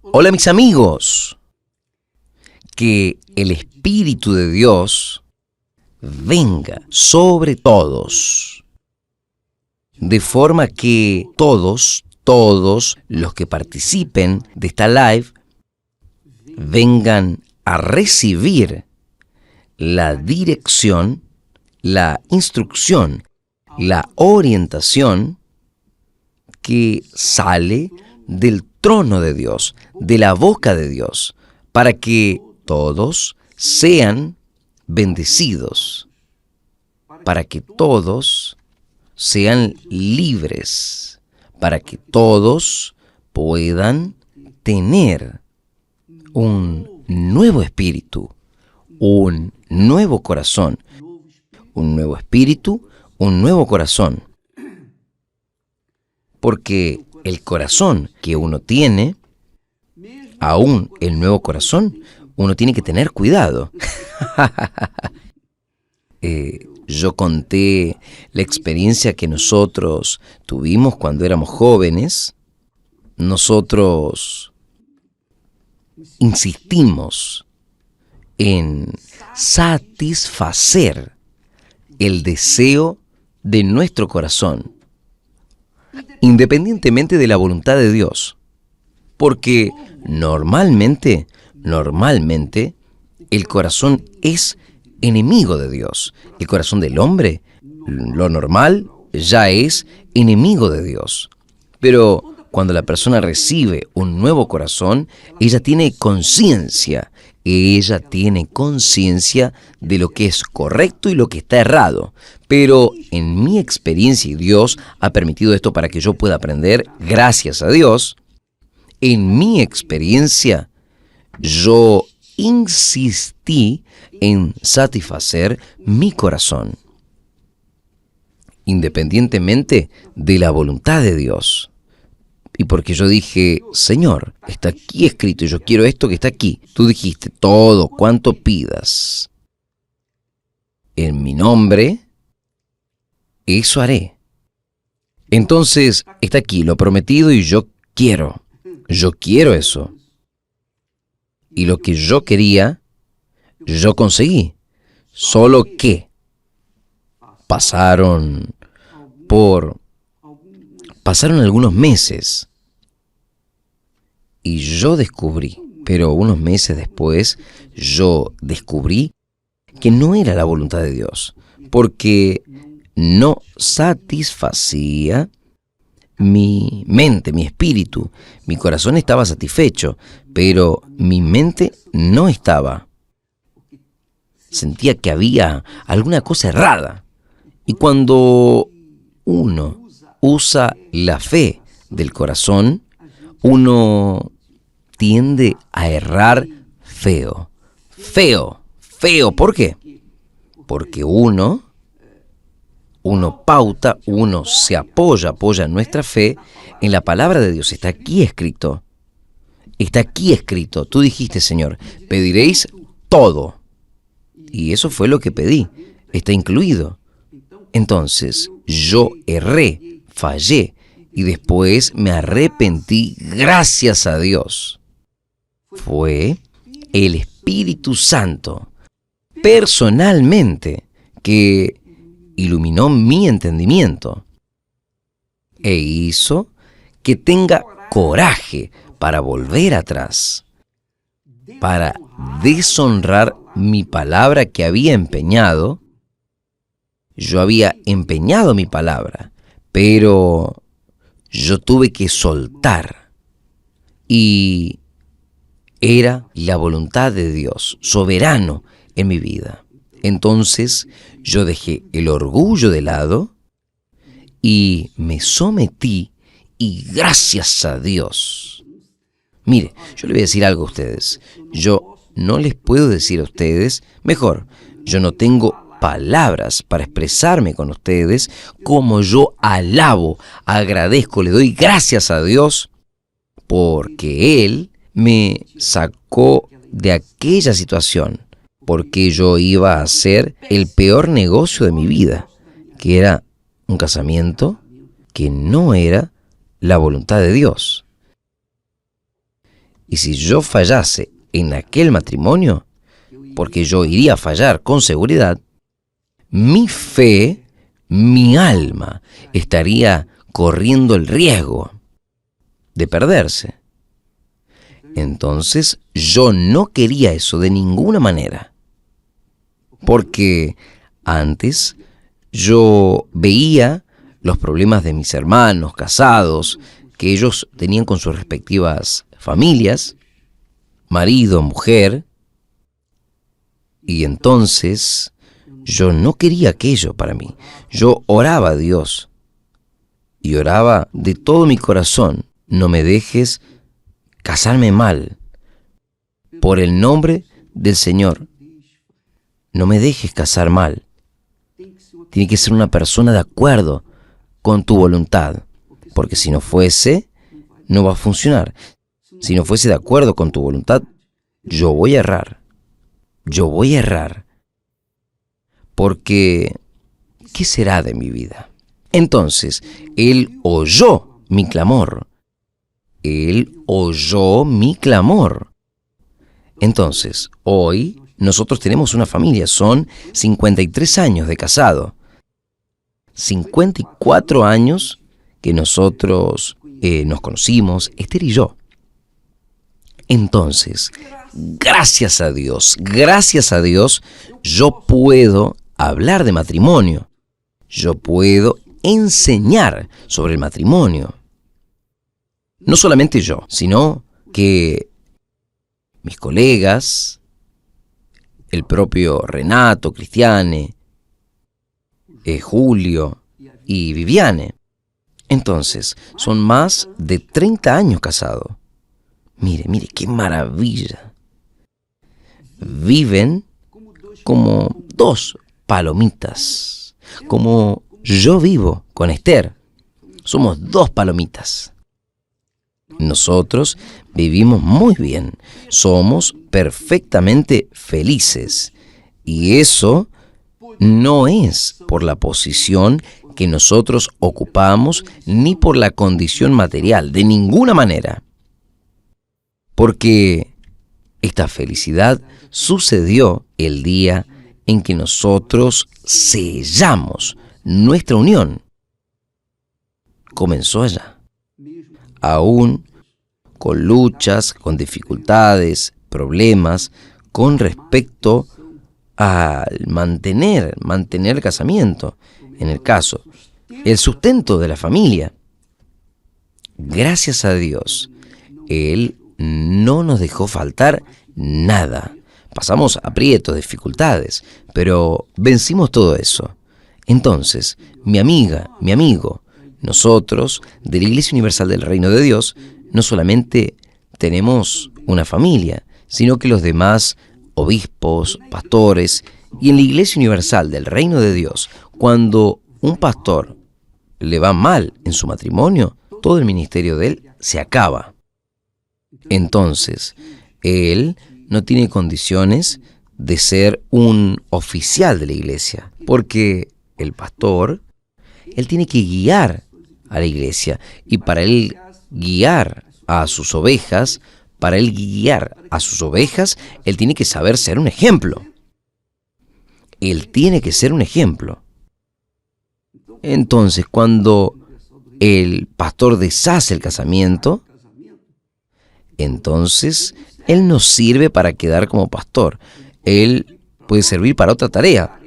Hola mis amigos, que el Espíritu de Dios venga sobre todos, de forma que todos los que participen de esta live vengan a recibir la dirección, la instrucción, la orientación que sale del trono de Dios, de la boca de Dios, para que todos sean bendecidos, para que todos sean libres, para que todos puedan tener un nuevo espíritu, un nuevo corazón, un nuevo espíritu, un nuevo corazón. Porque el corazón que uno tiene, aún el nuevo corazón, uno tiene que tener cuidado. Yo conté la experiencia que nosotros tuvimos cuando éramos jóvenes. Nosotros insistimos en satisfacer el deseo de nuestro corazón, independientemente de la voluntad de Dios. Porque normalmente, el corazón es enemigo de Dios. El corazón del hombre, lo normal, ya es enemigo de Dios. Pero cuando la persona recibe un nuevo corazón, ella tiene conciencia. Ella tiene conciencia de lo que es correcto y lo que está errado. Pero en mi experiencia, y Dios ha permitido esto para que yo pueda aprender, gracias a Dios, en mi experiencia, yo insistí en satisfacer mi corazón, independientemente de la voluntad de Dios. Y porque yo dije, Señor, está aquí escrito y yo quiero esto que está aquí. Tú dijiste, todo cuanto pidas en mi nombre, eso haré. Entonces, está aquí lo prometido y yo quiero eso. Y lo que yo quería, yo conseguí. Solo que pasaron algunos meses y yo descubrí, pero unos meses después, yo descubrí que no era la voluntad de Dios, porque no satisfacía mi mente, mi espíritu. Mi corazón estaba satisfecho, pero mi mente no estaba. Sentía que había alguna cosa errada. Y cuando uno usa la fe del corazón, uno tiende a errar feo. ¿Por qué? Porque uno pauta, uno se apoya nuestra fe en la palabra de Dios. Está aquí escrito. Tú dijiste, Señor, pediréis todo. Y eso fue lo que pedí. Está incluido. Entonces, yo erré, fallé, y después me arrepentí, gracias a Dios. Fue el Espíritu Santo, personalmente, que iluminó mi entendimiento e hizo que tenga coraje para volver atrás, para deshonrar mi palabra que había empeñado. Yo había empeñado mi palabra, pero yo tuve que soltar. Y era la voluntad de Dios, soberano en mi vida. Entonces yo dejé el orgullo de lado y me sometí, y gracias a Dios. Mire, yo le voy a decir algo a ustedes. Yo no les puedo decir a ustedes, mejor, yo no tengo palabras para expresarme con ustedes como yo alabo, agradezco, le doy gracias a Dios porque Él me sacó de aquella situación, porque yo iba a hacer el peor negocio de mi vida, que era un casamiento que no era la voluntad de Dios. Y si yo fallase en aquel matrimonio, porque yo iría a fallar con seguridad, mi fe, mi alma, estaría corriendo el riesgo de perderse. Entonces, yo no quería eso de ninguna manera. Porque antes yo veía los problemas de mis hermanos casados que ellos tenían con sus respectivas familias, marido, mujer, y entonces yo no quería aquello para mí. Yo oraba a Dios y oraba de todo mi corazón: no me dejes casarme mal, por el nombre del Señor. No me dejes casar mal. Tiene que ser una persona de acuerdo con tu voluntad, porque si no fuese, no va a funcionar. Si no fuese de acuerdo con tu voluntad, yo voy a errar. Yo voy a errar. Porque, ¿qué será de mi vida? Entonces, Él oyó mi clamor. Él oyó mi clamor. Entonces, hoy nosotros tenemos una familia. Son 53 años de casado. 54 años que nosotros nos conocimos, Esther y yo. Entonces, gracias a Dios, yo puedo hablar de matrimonio. Yo puedo enseñar sobre el matrimonio. No solamente yo, sino que mis colegas, el propio Renato, Cristiane, Julio y Viviane. Entonces, son más de 30 años casados. Mire, qué maravilla. Viven como dos palomitas, como yo vivo con Esther. Somos dos palomitas. Nosotros vivimos muy bien, somos perfectamente felices. Y eso no es por la posición que nosotros ocupamos ni por la condición material, de ninguna manera. Porque esta felicidad sucedió el día en que nosotros sellamos nuestra unión. Comenzó allá. Aún con luchas, con dificultades, problemas, con respecto al mantener el casamiento, en el caso, el sustento de la familia. Gracias a Dios, Él no nos dejó faltar nada. Pasamos aprietos, dificultades, pero vencimos todo eso. Entonces, mi amiga, mi amigo, nosotros, de la Iglesia Universal del Reino de Dios, no solamente tenemos una familia, sino que los demás obispos, pastores, y en la Iglesia Universal del Reino de Dios, cuando un pastor le va mal en su matrimonio, todo el ministerio de él se acaba. Entonces, él no tiene condiciones de ser un oficial de la iglesia, porque el pastor, él tiene que guiar a la iglesia, y para él guiar a sus ovejas, él tiene que saber ser un ejemplo. Él tiene que ser un ejemplo. Entonces, cuando el pastor deshace el casamiento, entonces él no sirve para quedar como pastor. Él puede servir para otra tarea.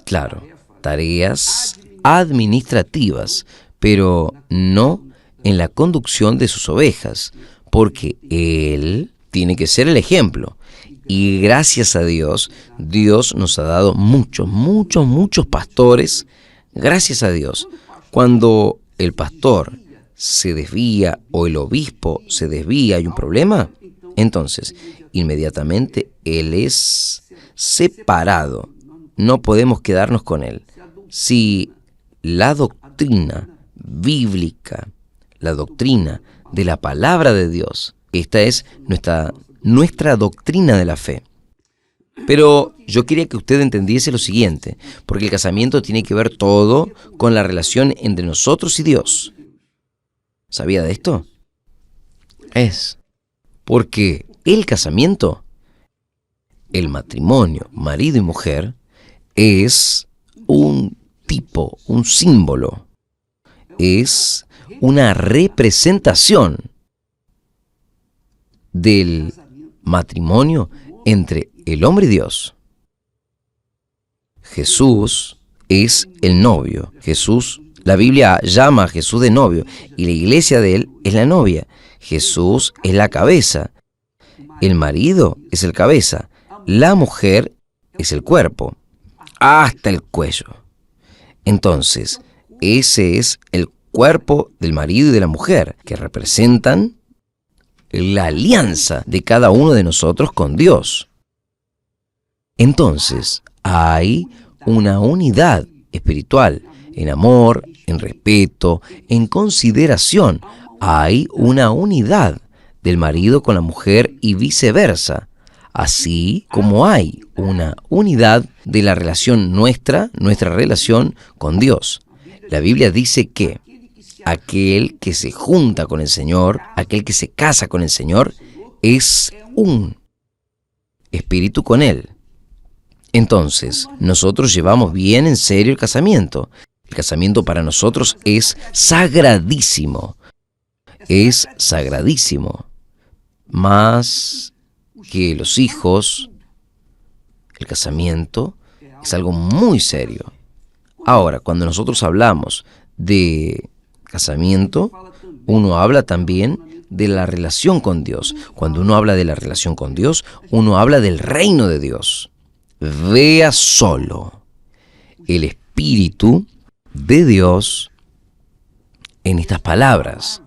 Claro, tareas administrativas, pero no en la conducción de sus ovejas, porque él tiene que ser el ejemplo. Y gracias a Dios, Dios nos ha dado muchos pastores. Gracias a Dios. Cuando el pastor se desvía o el obispo se desvía, hay un problema, entonces inmediatamente él es separado. No podemos quedarnos con él. Si la doctrina bíblica, la doctrina de la palabra de Dios, esta es nuestra doctrina de la fe. Pero yo quería que usted entendiese lo siguiente, porque el casamiento tiene que ver todo con la relación entre nosotros y Dios. ¿Sabía de esto? Es porque el casamiento, el matrimonio, marido y mujer, es un tipo, un símbolo, es una representación del matrimonio entre el hombre y Dios. Jesús es el novio. La Biblia llama a Jesús de novio y la iglesia de él es la novia. Jesús es la cabeza. El marido es el cabeza. La mujer es el cuerpo, hasta el cuello. Entonces, ese es el cuerpo del marido y de la mujer, que representan la alianza de cada uno de nosotros con Dios. Entonces, hay una unidad espiritual, en amor, en respeto, en consideración. Hay una unidad del marido con la mujer y viceversa, así como hay una unidad de la relación nuestra relación con Dios. La Biblia dice que aquel que se junta con el Señor, aquel que se casa con el Señor, es un espíritu con Él. Entonces, nosotros llevamos bien en serio el casamiento. El casamiento para nosotros es sagradísimo. Es sagradísimo. Más que los hijos, el casamiento es algo muy serio. Ahora, cuando nosotros hablamos de casamiento, uno habla también de la relación con Dios. Cuando uno habla de la relación con Dios, uno habla del reino de Dios. Vea solo el Espíritu de Dios en estas palabras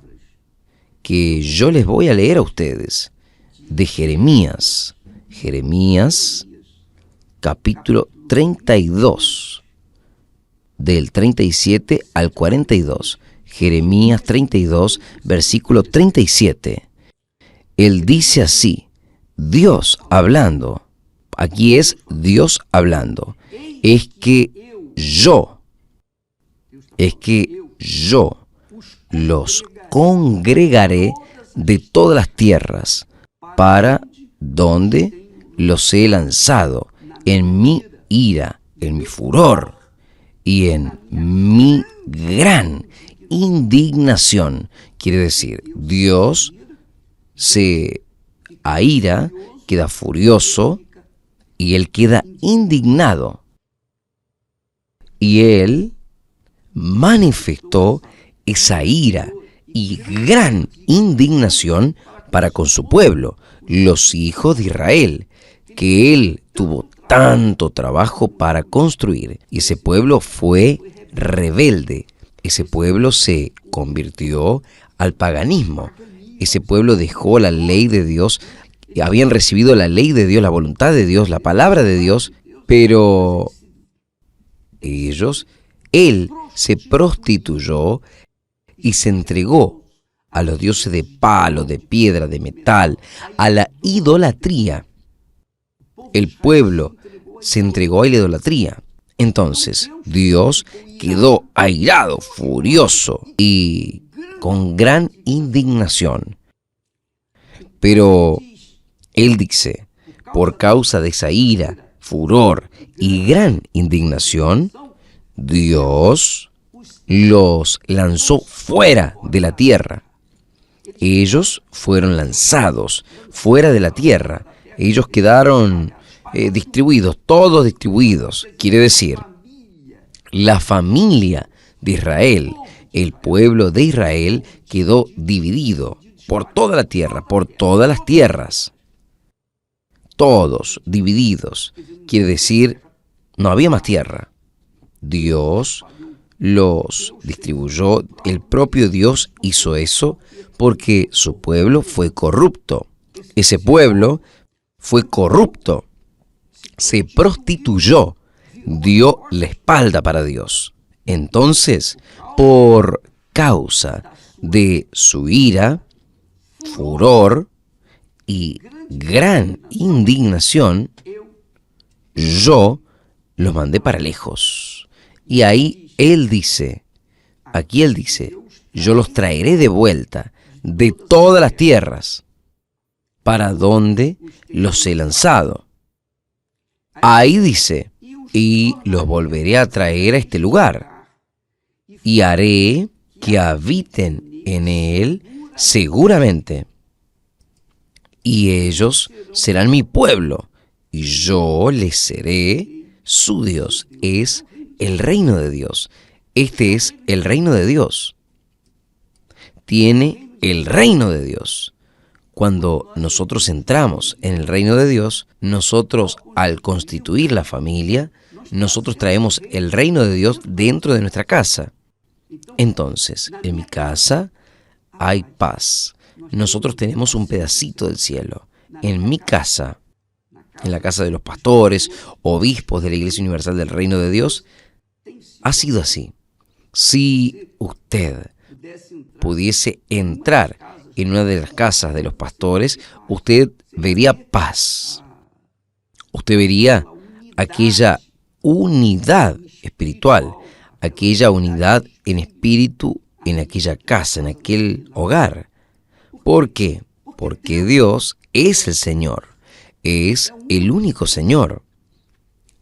que yo les voy a leer a ustedes de Jeremías. Jeremías, capítulo 32, del 37 al 42. Jeremías 32, versículo 37. Él dice así, Dios hablando. Aquí es Dios hablando. Es que yo los congregaré de todas las tierras para donde los he lanzado en mi ira, en mi furor y en mi gran indignación. Quiere decir, Dios se aira, queda furioso y Él queda indignado. Y Él manifestó esa ira y gran indignación para con su pueblo, los hijos de Israel, que Él tuvo tanto trabajo para construir. Y ese pueblo fue rebelde. Ese pueblo se convirtió al paganismo. Ese pueblo dejó la ley de Dios. Habían recibido la ley de Dios, la voluntad de Dios, la palabra de Dios, pero Él se prostituyó y se entregó a los dioses de palo, de piedra, de metal, a la idolatría. El pueblo se entregó a la idolatría. Entonces, Dios quedó airado, furioso y con gran indignación. Pero Él dice, por causa de esa ira, furor y gran indignación, Dios los lanzó fuera de la tierra. Ellos fueron lanzados fuera de la tierra. Ellos quedaron distribuidos, todos distribuidos. Quiere decir, la familia de Israel, el pueblo de Israel, quedó dividido por toda la tierra, por todas las tierras. Todos divididos. Quiere decir, no había más tierra. Dios los distribuyó. El propio Dios hizo eso porque su pueblo fue corrupto. Ese pueblo fue corrupto, se prostituyó, dio la espalda para Dios. Entonces, por causa de su ira, furor y gran indignación, yo los mandé para lejos. Y ahí Él dice, yo los traeré de vuelta de todas las tierras, para donde los he lanzado. Ahí dice, y los volveré a traer a este lugar, y haré que habiten en él seguramente. Y ellos serán mi pueblo, y yo les seré su Dios. Es el reino de Dios. Este es el reino de Dios. Tiene el reino de Dios. Cuando nosotros entramos en el reino de Dios, nosotros, al constituir la familia, nosotros traemos el reino de Dios dentro de nuestra casa. Entonces, en mi casa hay paz. Nosotros tenemos un pedacito del cielo. En mi casa, en la casa de los pastores, obispos de la Iglesia Universal del Reino de Dios, ha sido así. Si usted pudiese entrar en una de las casas de los pastores, usted vería paz. Usted vería aquella unidad espiritual, aquella unidad en espíritu en aquella casa, en aquel hogar. ¿Por qué? Porque Dios es el Señor, es el único Señor.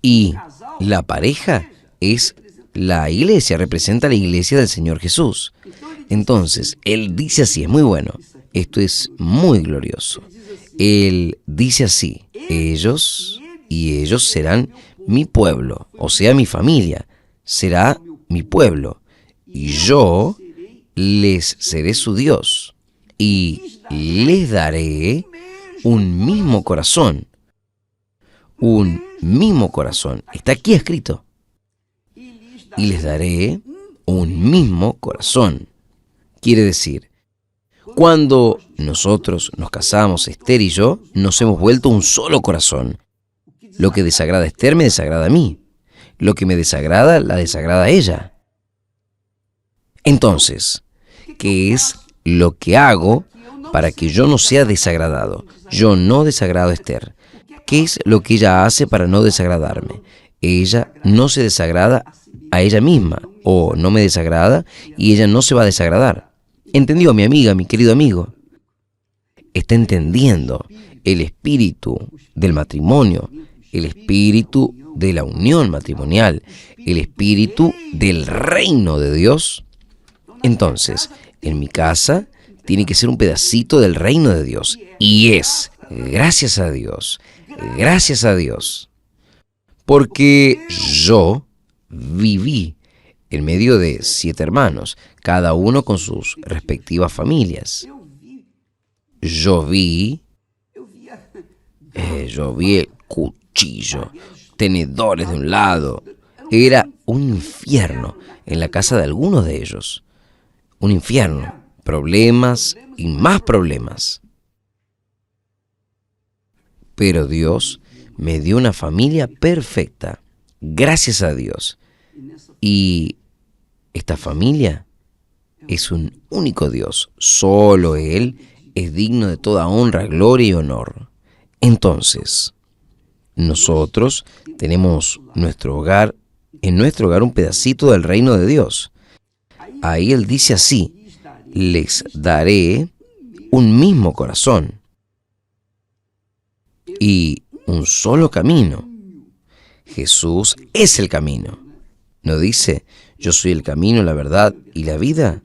Y la pareja es la iglesia, representa la iglesia del Señor Jesús. Entonces, Él dice así, es muy bueno, esto es muy glorioso. Él dice así, ellos serán mi pueblo, o sea, mi familia, será mi pueblo, y yo les seré su Dios, y les daré un mismo corazón. Un mismo corazón. Está aquí escrito. Y les daré un mismo corazón. Quiere decir, cuando nosotros nos casamos, Esther y yo, nos hemos vuelto un solo corazón. Lo que desagrada a Esther me desagrada a mí. Lo que me desagrada, la desagrada a ella. Entonces, ¿qué es lo que hago para que yo no sea desagradado? Yo no desagrado a Esther. ¿Qué es lo que ella hace para no desagradarme? Ella no se desagrada a ella misma, o no me desagrada y ella no se va a desagradar. ¿Entendió, mi amiga, mi querido amigo? Está entendiendo el espíritu del matrimonio, el espíritu de la unión matrimonial, el espíritu del reino de Dios. Entonces, en mi casa tiene que ser un pedacito del reino de Dios. Y es, gracias a Dios, porque yo viví en medio de 7 hermanos, cada uno con sus respectivas familias. Yo vi el cuchillo, tenedores de un lado. Era un infierno en la casa de algunos de ellos. Un infierno, problemas y más problemas. Pero Dios me dio una familia perfecta, gracias a Dios. Y esta familia es un único Dios, solo Él es digno de toda honra, gloria y honor. Entonces, nosotros tenemos en nuestro hogar un pedacito del reino de Dios. Ahí Él dice así, les daré un mismo corazón y un solo camino. Jesús es el camino. ¿No dice, yo soy el camino, la verdad y la vida?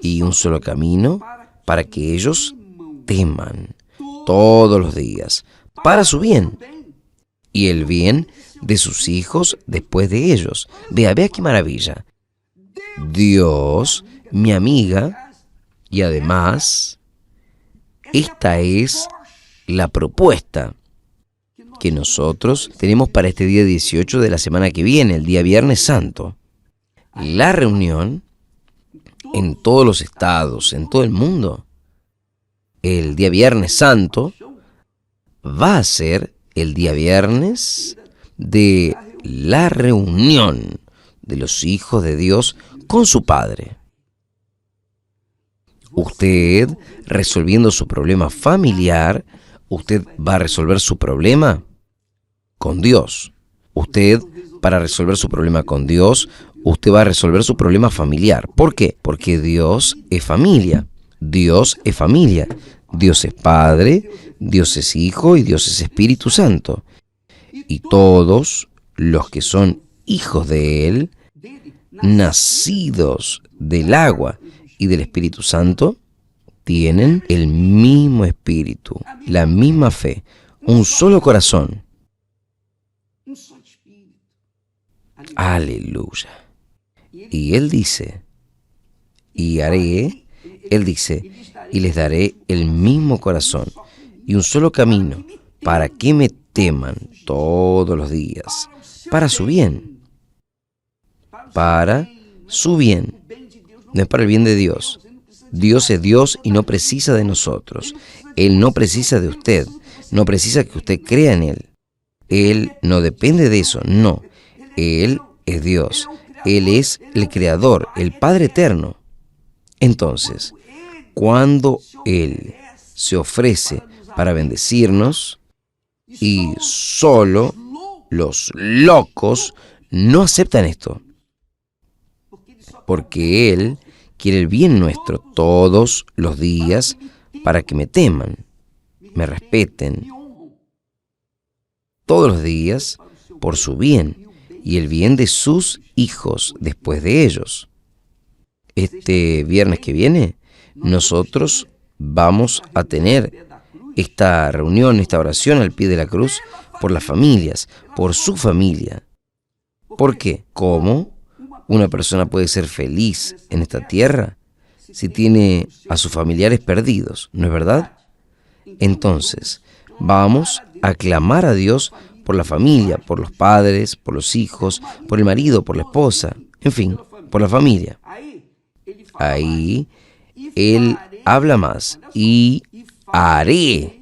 Y un solo camino para que ellos teman todos los días, para su bien y el bien de sus hijos después de ellos. Vea qué maravilla. Dios, mi amiga, y además, esta es la propuesta que nosotros tenemos para este día 18 de la semana que viene, el día Viernes Santo. La reunión en todos los estados, en todo el mundo. El día Viernes Santo va a ser el día viernes de la reunión de los hijos de Dios con su Padre. Usted, resolviendo su problema familiar, usted va a resolver su problema con Dios. Usted, para resolver su problema con Dios, usted va a resolver su problema familiar. ¿Por qué? Porque Dios es familia. Dios es familia. Dios es Padre, Dios es Hijo y Dios es Espíritu Santo. Y todos los que son hijos de Él, nacidos del agua y del Espíritu Santo, tienen el mismo espíritu, la misma fe, un solo corazón. Aleluya. Y Él dice, Él dice, y les daré el mismo corazón y un solo camino para que me teman todos los días, para su bien, para su bien, no es para el bien de Dios. Dios es Dios y no precisa de nosotros. Él no precisa de usted, no precisa que usted crea en Él. Él no depende de eso, no. Él es Dios, Él es el Creador, el Padre Eterno. Entonces, cuando Él se ofrece para bendecirnos, y solo los locos no aceptan esto, porque Él quiere el bien nuestro todos los días para que me teman, me respeten, todos los días por su bien y el bien de sus hijos después de ellos. Este viernes que viene, nosotros vamos a tener esta reunión, esta oración al pie de la cruz por las familias, por su familia. ¿Por qué? ¿Cómo una persona puede ser feliz en esta tierra si tiene a sus familiares perdidos? ¿No es verdad? Entonces, vamos a clamar a Dios por la familia, por los padres, por los hijos, por el marido, por la esposa, en fin, por la familia. Ahí Él habla más, y haré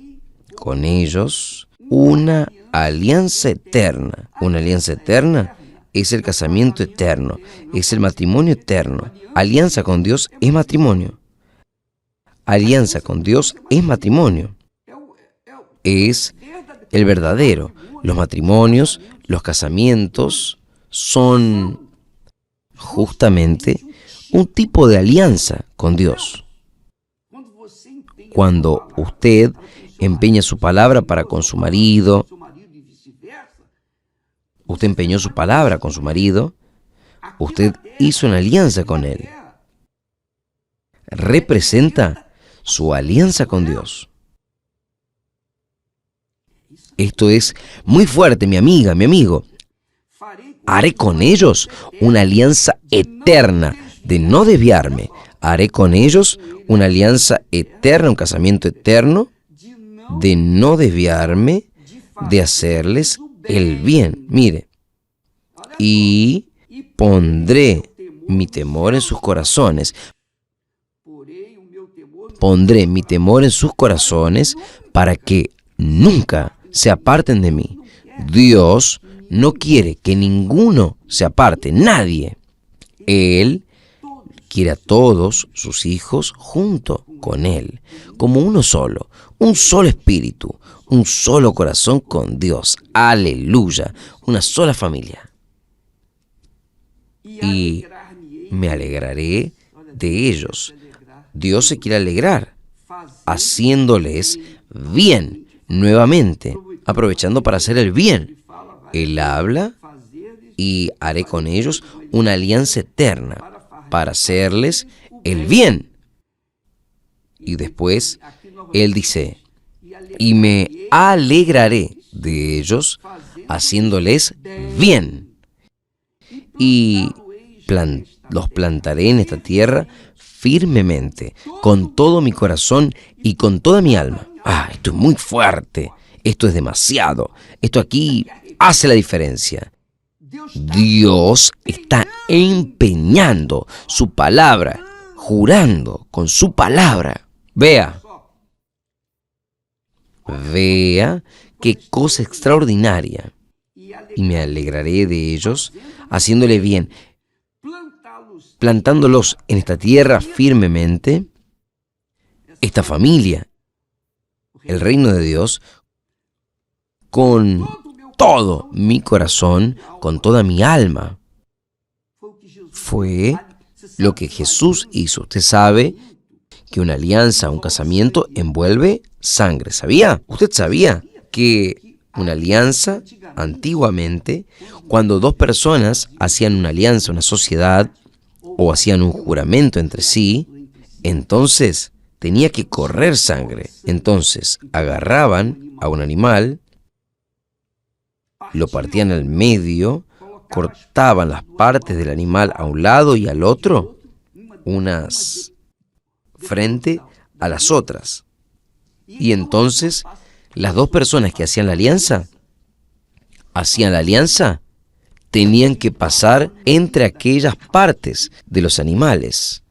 con ellos una alianza eterna. Una alianza eterna es el casamiento eterno, es el matrimonio eterno. Alianza con Dios es matrimonio. Alianza con Dios es matrimonio. Es el verdadero. Los matrimonios, los casamientos son justamente un tipo de alianza con Dios. Cuando usted empeña su palabra para con su marido, usted empeñó su palabra con su marido, usted hizo una alianza con él. Representa su alianza con Dios. Esto es muy fuerte, mi amiga, mi amigo. Haré con ellos una alianza eterna de no desviarme. Haré con ellos una alianza eterna, un casamiento eterno, de no desviarme, de hacerles el bien. Mire, y pondré mi temor en sus corazones. Pondré mi temor en sus corazones para que nunca se aparten de mí. Dios no quiere que ninguno se aparte, nadie. Él quiere a todos sus hijos junto con Él, como uno solo, un solo espíritu, un solo corazón con Dios. Aleluya, una sola familia. Y me alegraré de ellos. Dios se quiere alegrar, haciéndoles bien nuevamente, aprovechando para hacer el bien. Él habla, y haré con ellos una alianza eterna para hacerles el bien. Y después Él dice, y me alegraré de ellos haciéndoles bien. Y los plantaré en esta tierra firmemente, con todo mi corazón y con toda mi alma. Esto es muy fuerte, esto es demasiado, esto aquí hace la diferencia. Dios está empeñando su palabra, jurando con su palabra. Vea qué cosa extraordinaria. Y me alegraré de ellos, haciéndole bien, plantándolos en esta tierra firmemente, esta familia, el reino de Dios, con todo mi corazón, con toda mi alma. Fue lo que Jesús hizo. Usted sabe que una alianza, un casamiento, envuelve sangre. ¿Sabía? ¿Usted sabía que una alianza, antiguamente, cuando dos personas hacían una alianza, una sociedad, o hacían un juramento entre sí, entonces tenía que correr sangre? Entonces agarraban a un animal, lo partían al medio, cortaban las partes del animal a un lado y al otro, unas frente a las otras. Y entonces las dos personas que hacían la alianza, tenían que pasar entre aquellas partes de los animales.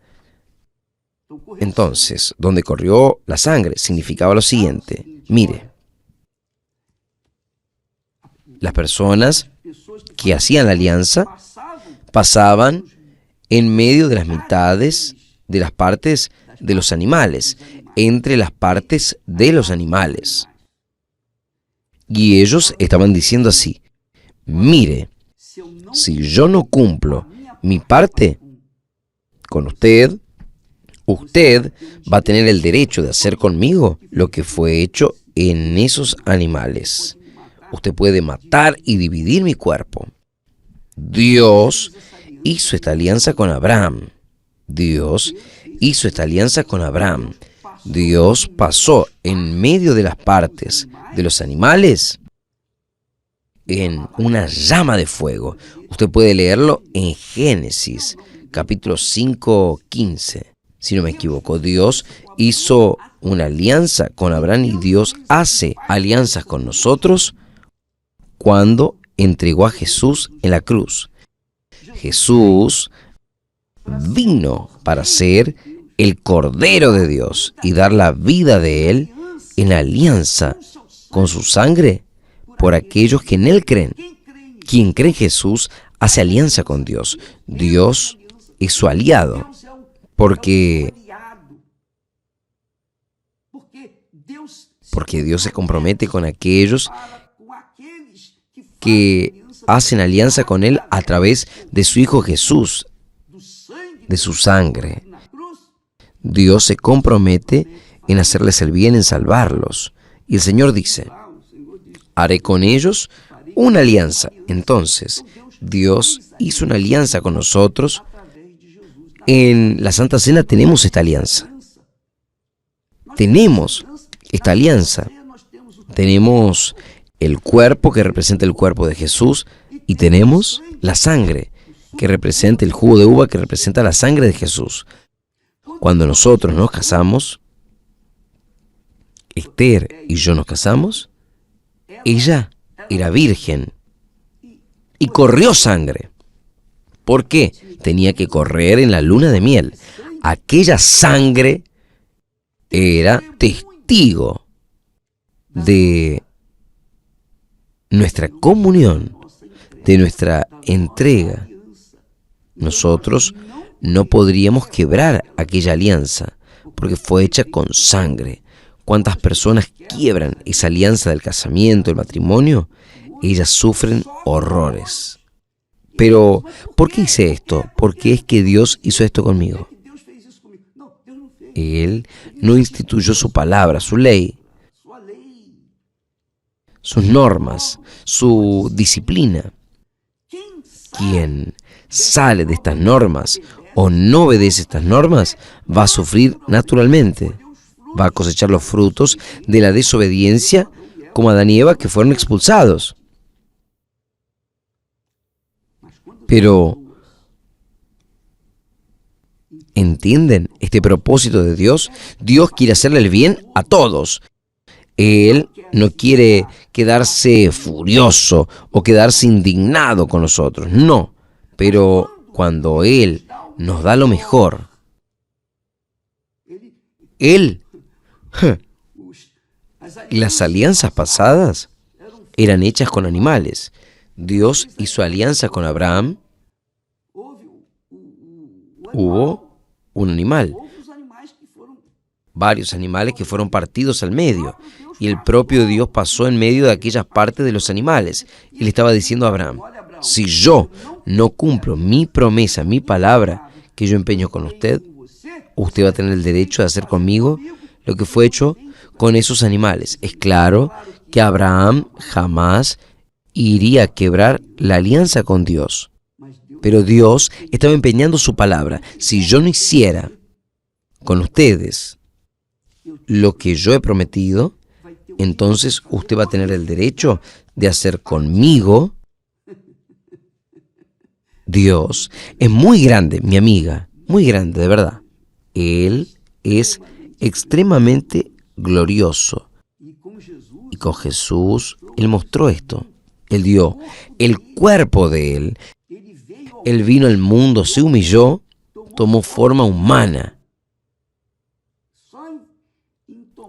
Entonces, donde corrió la sangre significaba lo siguiente. Mire, las personas que hacían la alianza pasaban en medio de las mitades de las partes de los animales, entre las partes de los animales. Y ellos estaban diciendo así: mire, si yo no cumplo mi parte con usted, usted va a tener el derecho de hacer conmigo lo que fue hecho en esos animales. Usted puede matar y dividir mi cuerpo. Dios hizo esta alianza con Abraham. Dios pasó en medio de las partes de los animales en una llama de fuego. Usted puede leerlo en Génesis, capítulo 5:15. Si no me equivoco, Dios hizo una alianza con Abraham y Dios hace alianzas con nosotros cuando entregó a Jesús en la cruz. Jesús vino para ser el Cordero de Dios y dar la vida de Él en alianza con su sangre por aquellos que en Él creen. Quien cree en Jesús hace alianza con Dios. Dios es su aliado, porque Dios se compromete con aquellos que hacen alianza con Él a través de su Hijo Jesús, de su sangre. Dios se compromete en hacerles el bien, en salvarlos. Y el Señor dice: haré con ellos una alianza. Entonces, Dios hizo una alianza con nosotros. En la Santa Cena tenemos esta alianza. Tenemos esta alianza. Tenemos el cuerpo que representa el cuerpo de Jesús y tenemos la sangre que representa el jugo de uva que representa la sangre de Jesús. Cuando nosotros nos casamos, Esther y yo nos casamos, ella era virgen y corrió sangre. ¿Por qué? Tenía que correr en la luna de miel. Aquella sangre era testigo de nuestra comunión, de nuestra entrega. Nosotros no podríamos quebrar aquella alianza porque fue hecha con sangre. ¿Cuántas personas quiebran esa alianza del casamiento, el matrimonio? Ellas sufren horrores. Pero, ¿por qué hice esto? ¿Por qué es que Dios hizo esto conmigo? Él no instituyó su palabra, su ley, sus normas, su disciplina. Quien sale de estas normas o no obedece estas normas va a sufrir naturalmente. Va a cosechar los frutos de la desobediencia, como Adán y Eva, que fueron expulsados. Pero, ¿entienden este propósito de Dios? Dios quiere hacerle el bien a todos. Él no quiere quedarse furioso o quedarse indignado con nosotros, no. Pero cuando Él nos da lo mejor, las alianzas pasadas eran hechas con animales. Dios hizo alianza con Abraham. Hubo un animal, varios animales que fueron partidos al medio, y el propio Dios pasó en medio de aquellas partes de los animales. Y le estaba diciendo a Abraham: si yo no cumplo mi promesa, mi palabra que yo empeño con usted, usted va a tener el derecho de hacer conmigo lo que fue hecho con esos animales. Es claro que Abraham jamás iría a quebrar la alianza con Dios. Pero Dios estaba empeñando su palabra. Si yo no hiciera con ustedes lo que yo he prometido, entonces usted va a tener el derecho de hacer conmigo. Dios es muy grande, mi amiga, muy grande, de verdad. Él es extremadamente glorioso. Y con Jesús, Él mostró esto. Él dio el cuerpo de Él. Él vino al mundo, se humilló, tomó forma humana.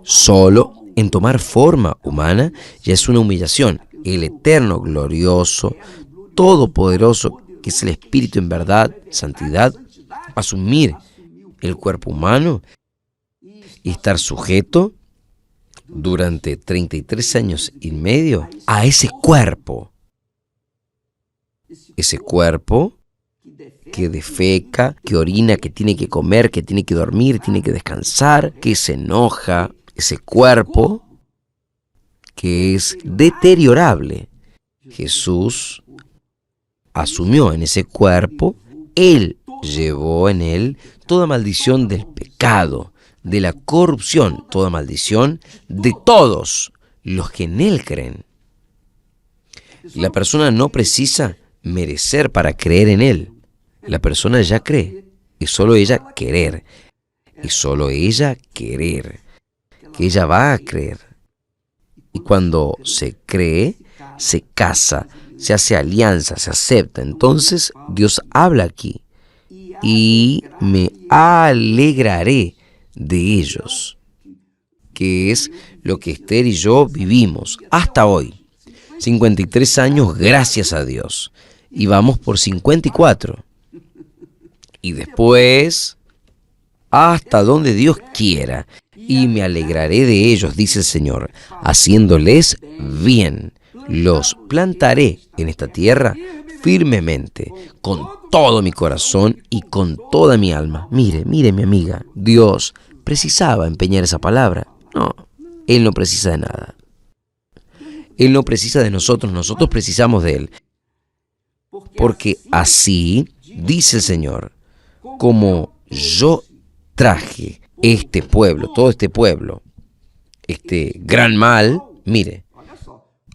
Solo en tomar forma humana ya es una humillación. El eterno, glorioso, todopoderoso, que es el Espíritu en verdad, santidad, asumir el cuerpo humano y estar sujeto durante 33 años y medio a ese cuerpo. Ese cuerpo que defeca, que orina, que tiene que comer, que tiene que dormir, tiene que descansar, que se enoja. Ese cuerpo que es deteriorable. Jesús asumió en ese cuerpo, Él llevó en Él toda maldición del pecado, de la corrupción, toda maldición de todos los que en Él creen. La persona no precisa merecer para creer en Él. La persona ya cree. Es solo ella querer. Es solo ella querer. Que ella va a creer. Y cuando se cree, se casa, se hace alianza, se acepta. Entonces Dios habla aquí. Y me alegraré de ellos. Que es lo que Esther y yo vivimos hasta hoy. 53 años, gracias a Dios. Y vamos por 54. Y después, hasta donde Dios quiera. Y me alegraré de ellos, dice el Señor, haciéndoles bien. Los plantaré en esta tierra firmemente, con todo mi corazón y con toda mi alma. Mire, mi amiga, Dios precisaba empeñar esa palabra. No, Él no precisa de nada. Él no precisa de nosotros, nosotros precisamos de Él. Porque así, dice el Señor, como yo traje este pueblo, todo este pueblo, este gran mal, mire,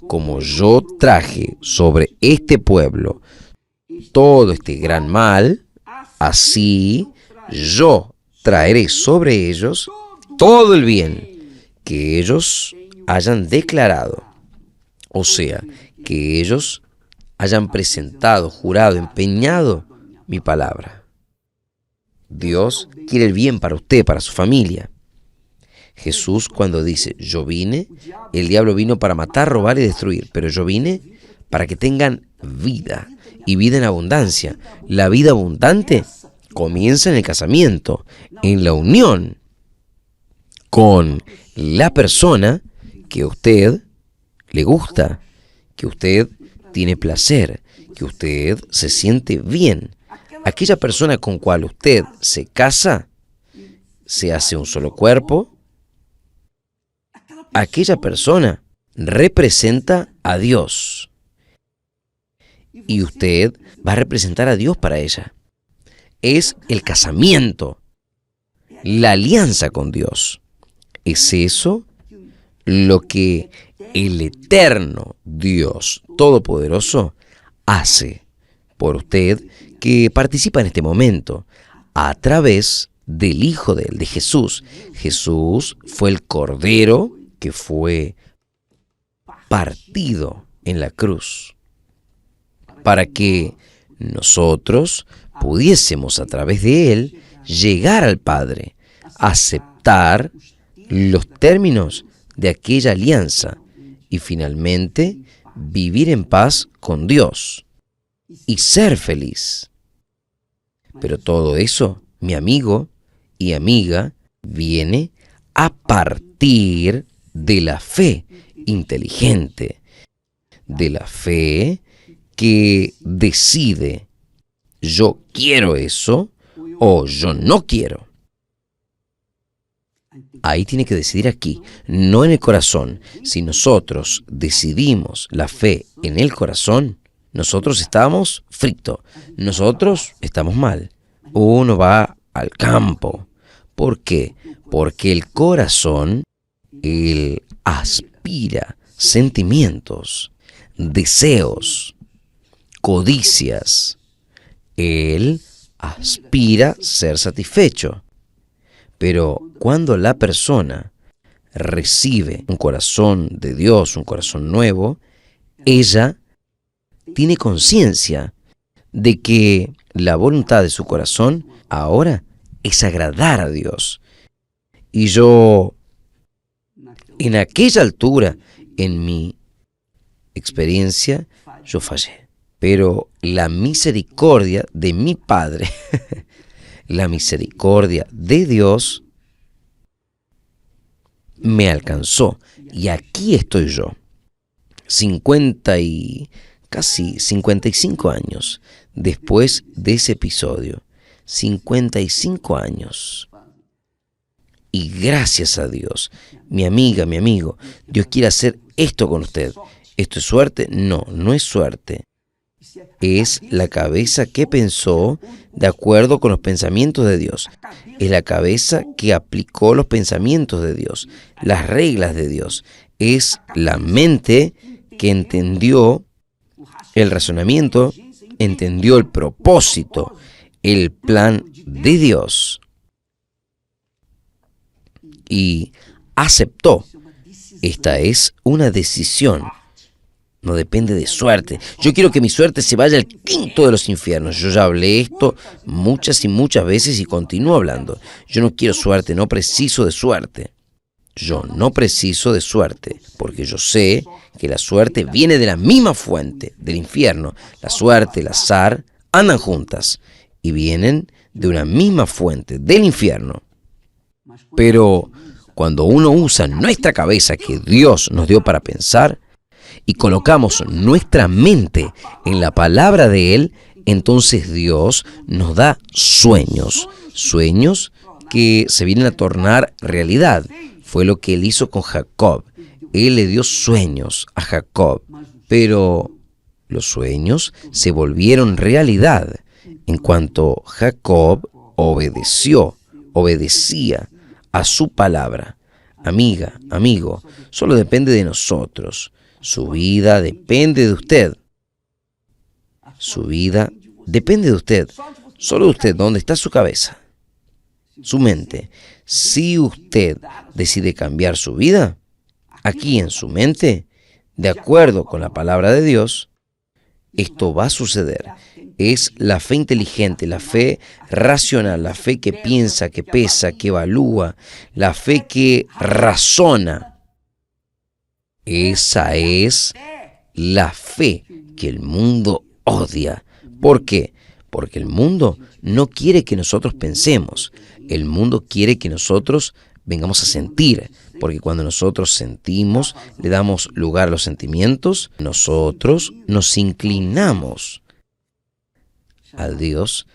como yo traje sobre este pueblo todo este gran mal, así yo traeré sobre ellos todo el bien que ellos hayan declarado. O sea, que ellos hayan presentado, jurado, empeñado mi palabra. Dios quiere el bien para usted, para su familia. Jesús cuando dice, yo vine, el diablo vino para matar, robar y destruir, pero yo vine para que tengan vida, y vida en abundancia. La vida abundante comienza en el casamiento, en la unión con la persona que a usted le gusta, que usted tiene placer, que usted se siente bien. Aquella persona con cual usted se casa, se hace un solo cuerpo. Aquella persona representa a Dios. Y usted va a representar a Dios para ella. Es el casamiento, la alianza con Dios. Es eso lo que el eterno Dios Todopoderoso hace por usted que participa en este momento a través del Hijo de Él, de Jesús. Jesús fue el Cordero que fue partido en la cruz para que nosotros pudiésemos a través de Él llegar al Padre, aceptar los términos de aquella alianza y finalmente vivir en paz con Dios y ser feliz. Pero todo eso, mi amigo y amiga, viene a partir de la fe inteligente, de la fe que decide, yo quiero eso o yo no quiero. Ahí tiene que decidir aquí, no en el corazón. Si nosotros decidimos la fe en el corazón, nosotros estamos fritos, nosotros estamos mal. Uno va al campo. ¿Por qué? Porque el corazón, él aspira sentimientos, deseos, codicias. Él aspira ser satisfecho. Pero cuando la persona recibe un corazón de Dios, un corazón nuevo, ella tiene conciencia de que la voluntad de su corazón ahora es agradar a Dios. Y yo, en aquella altura, en mi experiencia, yo fallé. Pero la misericordia de mi Padre, la misericordia de Dios, me alcanzó. Y aquí estoy yo, casi 55 años después de ese episodio. 55 años. Y gracias a Dios, mi amiga, mi amigo, Dios quiere hacer esto con usted. ¿Esto es suerte? No, no es suerte. Es la cabeza que pensó de acuerdo con los pensamientos de Dios. Es la cabeza que aplicó los pensamientos de Dios, las reglas de Dios. Es la mente que entendió el razonamiento, entendió el propósito, el plan de Dios y aceptó. Esta es una decisión. No depende de suerte. Yo quiero que mi suerte se vaya al quinto de los infiernos. Yo ya hablé esto muchas y muchas veces y continúo hablando. Yo no quiero suerte, no preciso de suerte. Yo no preciso de suerte, porque yo sé que la suerte viene de la misma fuente, del infierno. La suerte, el azar, andan juntas y vienen de una misma fuente, del infierno. Pero cuando uno usa nuestra cabeza que Dios nos dio para pensar, y colocamos nuestra mente en la palabra de Él, entonces Dios nos da sueños, sueños que se vienen a tornar realidad. Fue lo que Él hizo con Jacob. Él le dio sueños a Jacob, pero los sueños se volvieron realidad en cuanto Jacob obedecía a su palabra. Amiga, amigo, solo depende de nosotros. Su vida depende de usted. Su vida depende de usted. Solo de usted. ¿Dónde está su cabeza? Su mente. Si usted decide cambiar su vida, aquí en su mente, de acuerdo con la palabra de Dios, esto va a suceder. Es la fe inteligente, la fe racional, la fe que piensa, que pesa, que evalúa, la fe que razona. Esa es la fe que el mundo odia. ¿Por qué? Porque el mundo no quiere que nosotros pensemos. El mundo quiere que nosotros vengamos a sentir. Porque cuando nosotros sentimos, le damos lugar a los sentimientos, nosotros nos inclinamos al Dios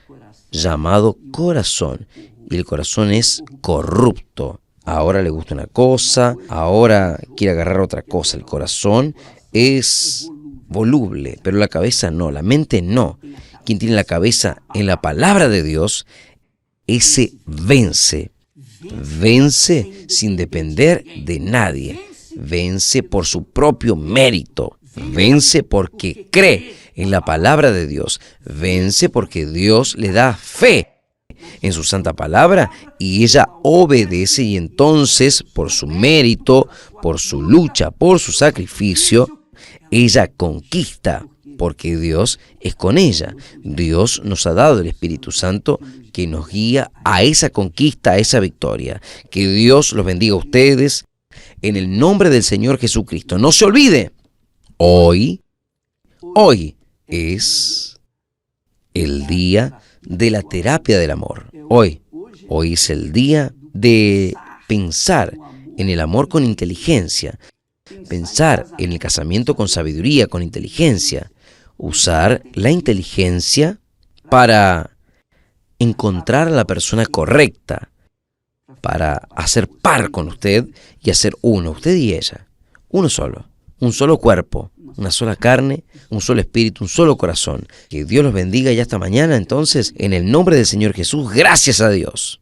llamado corazón. Y el corazón es corrupto. Ahora le gusta una cosa, ahora quiere agarrar otra cosa. El corazón es voluble, pero la cabeza no, la mente no. Quien tiene la cabeza en la palabra de Dios, ese vence. Vence sin depender de nadie. Vence por su propio mérito. Vence porque cree en la palabra de Dios. Vence porque Dios le da fe en su santa palabra y ella obedece, y entonces por su mérito, por su lucha, por su sacrificio, ella conquista, porque Dios es con ella. Dios nos ha dado el Espíritu Santo que nos guía a esa conquista, a esa victoria. Que Dios los bendiga a ustedes en el nombre del Señor Jesucristo. No se olvide, hoy es el día de la terapia del amor. Hoy es el día de pensar en el amor con inteligencia, pensar en el casamiento con sabiduría, con inteligencia, usar la inteligencia para encontrar a la persona correcta, para hacer par con usted y hacer uno, usted y ella, uno solo, un solo cuerpo, una sola carne, un solo espíritu, un solo corazón. Que Dios los bendiga y hasta mañana entonces, en el nombre del Señor Jesús, gracias a Dios.